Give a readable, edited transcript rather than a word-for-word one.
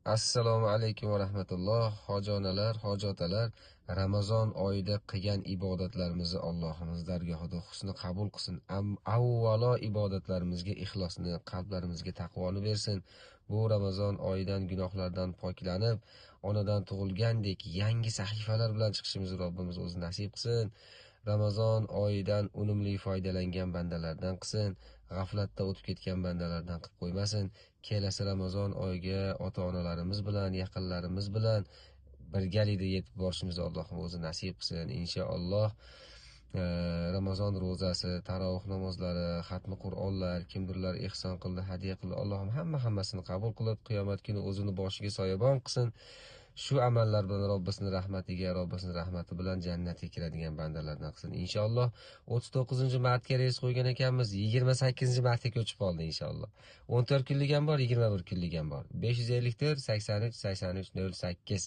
Assalomu alaykum va rahmatulloh. Hojonalar, hojotalar, Ramazon oyida qilgan ibodatlarimizni Allohimiz dargohida husni qabul qilsin. Avvalo ibodatlarimizga ixlosni, qalblarimizga taqvoni bersin. Bu Ramazon oyidan gunohlardan poklanib, onadan tug'ilgandek yangi sahifalar bilan chiqishimizni Robbimiz o'zi nasib qilsin. Ramazon oyidan unumli foydalangan bandalardan qilsin. G'aflatda o'tib ketgan bandalardan qilib qo'ymasin. Kelasi Ramazon oyiga ota-onalarimiz bilan, yaqinlarimiz bilan birgalikda yetib borishimizni Allohim o'zi nasib qilsin. Inshaalloh. Ramazon ro'zasi, tarovih namozlari, xatmi Qur'onlar, kimdirlar ihson qildi, hadya qildi. Allohim hammasini qabul qilib, qiyomat kuni o'zini boshiga soyabon qilsin. Shu amallar bilan Robbisining rahmati bilan jannatga kiradigan bandalardan qilsin. Inshaalloh 39-martga reys qo'ygan ekanmiz, 28-martga ko'chib qoldi inshaalloh. 14 kunlik ham bor, 21 kunlik ham bor. 554 83 83 08